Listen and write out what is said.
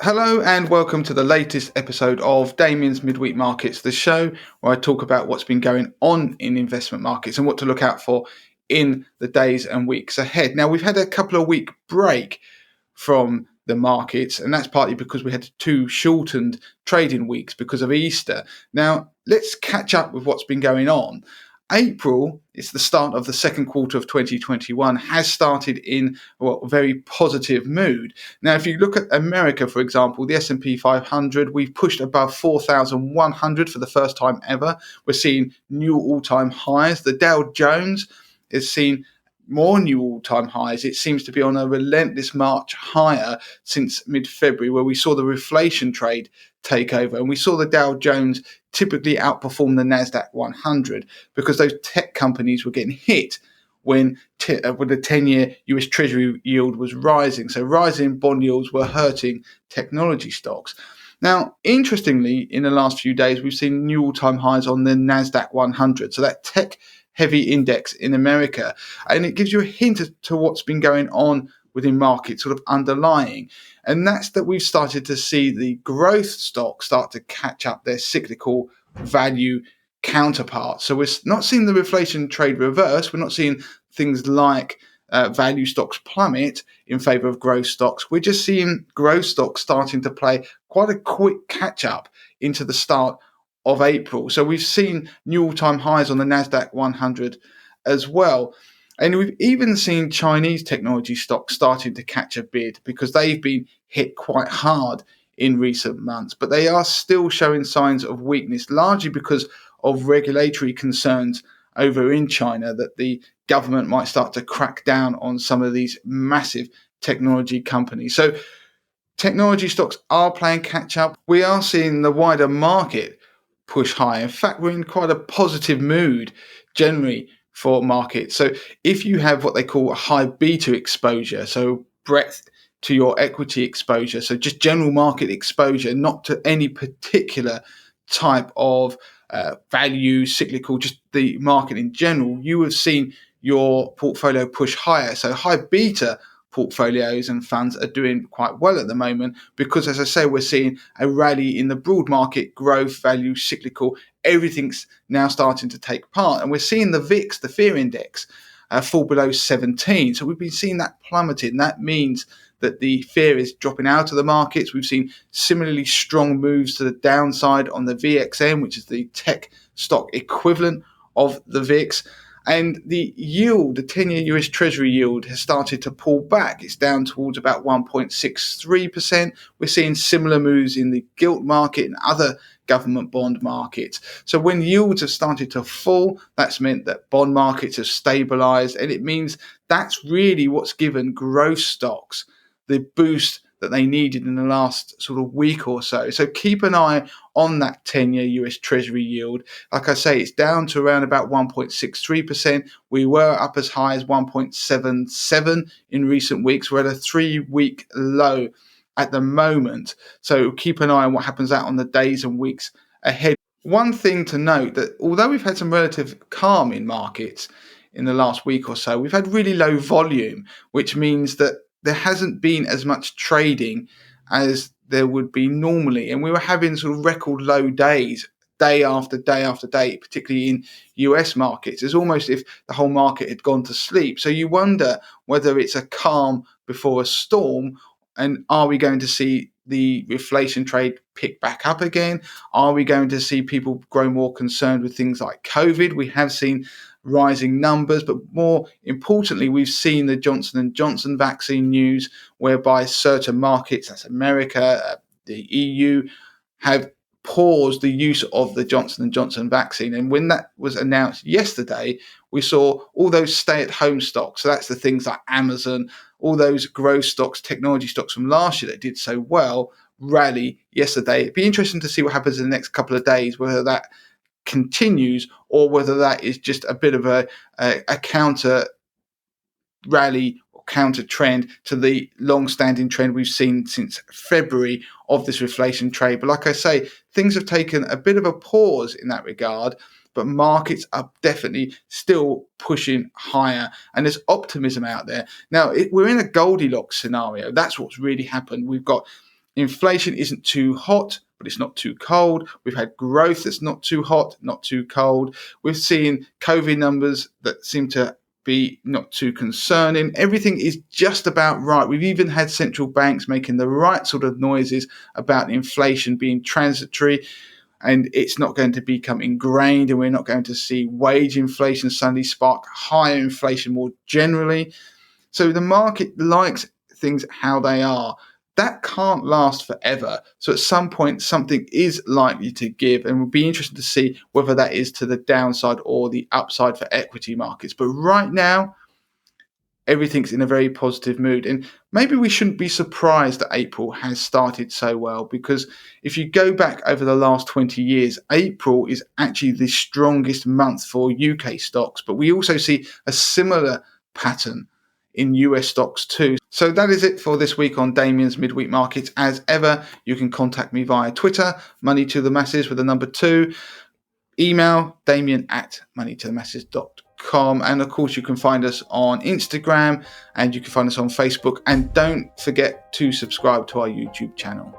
Hello and welcome to the latest episode of Damien's Midweek Markets, the show where I talk about what's been going on in investment markets and what to look out for in the days and weeks ahead. Now, we've had a couple of week break from the markets, and that's partly because we had two shortened trading weeks because of Easter. Now, let's catch up with what's been going on. April is the start of the second quarter of 2021, has started in a very positive mood. Now, if you look at America, for example, the S&P 500, we've pushed above 4,100 for the first time ever. We're seeing new all-time highs. The Dow Jones has seen more new all-time highs. It seems to be on a relentless march higher since mid-February, where we saw the reflation trade take over, and we saw the Dow Jones typically outperform the Nasdaq 100 because those tech companies were getting hit when the 10-year US Treasury yield was rising. So rising bond yields were hurting technology stocks. Now, interestingly, in the last few days, we've seen new all-time highs on the Nasdaq 100, so that tech-heavy index in America, and it gives you a hint as to what's been going on within markets, sort of underlying. And that's that we've started to see the growth stocks start to catch up their cyclical value counterparts. So we're not seeing the reflation trade reverse. We're not seeing things like value stocks plummet in favor of growth stocks. We're just seeing growth stocks starting to play quite a quick catch up into the start of April. So we've seen new all-time highs on the Nasdaq 100 as well. And we've even seen Chinese technology stocks starting to catch a bid because they've been hit quite hard in recent months. But they are still showing signs of weakness, largely because of regulatory concerns over in China that the government might start to crack down on some of these massive technology companies. So technology stocks are playing catch up. We are seeing the wider market push high. In fact, we're in quite a positive mood generally for markets. So if you have what they call a high beta exposure, so breadth to your equity exposure, so just general market exposure, not to any particular type of value, cyclical, just the market in general, you have seen your portfolio push higher. So high beta portfolios and funds are doing quite well at the moment because, as I say, we're seeing a rally in the broad market, growth, value, cyclical. Everything's now starting to take part. And we're seeing the VIX, the fear index, fall below 17. So we've been seeing that plummeting. That means that the fear is dropping out of the markets. We've seen similarly strong moves to the downside on the VXM, which is the tech stock equivalent of the VIX. And the yield, the 10-year US Treasury yield, has started to pull back. It's down towards about 1.63%. We're seeing similar moves in the gilt market and other government bond markets. So when yields have started to fall, that's meant that bond markets have stabilized. And it means that's really what's given growth stocks the boost that they needed in the last sort of week or so. So keep an eye on that 10-year US Treasury yield. Like I say, it's down to around about 1.63%. We were up as high as 1.77 in recent weeks. We're at a 3-week low at the moment. So keep an eye on what happens out on the days and weeks ahead. One thing to note that although we've had some relative calm in markets in the last week or so, we've had really low volume, which means that there hasn't been as much trading as there would be normally. And we were having sort of record low days, day after day after day, particularly in US markets. It's almost if the whole market had gone to sleep. So you wonder whether it's a calm before a storm, and are we going to see the reflation trade pick back up again? Are we going to see people grow more concerned with things like COVID? We have seen rising numbers, but more importantly, we've seen the Johnson & Johnson vaccine news, whereby certain markets, that's America, the EU, have paused the use of the Johnson & Johnson vaccine. And when that was announced yesterday, we saw all those stay-at-home stocks, so that's the things like Amazon, all those growth stocks, technology stocks from last year that did so well, rally yesterday. It'd be interesting to see what happens in the next couple of days, whether that continues or whether that is just a bit of a counter rally or counter trend to the long-standing trend we've seen since February of this reflation trade. But like I say, things have taken a bit of a pause in that regard, but markets are definitely still pushing higher, and there's optimism out there. Now, we're in a Goldilocks scenario. That's what's really happened. We've got Inflation isn't too hot, but it's not too cold. We've had growth that's not too hot, not too cold. We've seen COVID numbers that seem to be not too concerning. Everything is just about right. We've even had central banks making the right sort of noises about inflation being transitory, and it's not going to become ingrained, and we're not going to see wage inflation suddenly spark higher inflation more generally. So the market likes things how they are. That can't last forever. So at some point, something is likely to give, and we'll be interested to see whether that is to the downside or the upside for equity markets. But right now, everything's in a very positive mood. And maybe we shouldn't be surprised that April has started so well, because if you go back over the last 20 years, April is actually the strongest month for UK stocks. But we also see a similar pattern in US stocks too. So that is it for this week on Damien's Midweek Markets. As ever, you can contact me via Twitter, money to the masses with the number 2, email damien@moneytothemasses.com, and of course you can find us on Instagram and you can find us on Facebook, and don't forget to subscribe to our YouTube channel.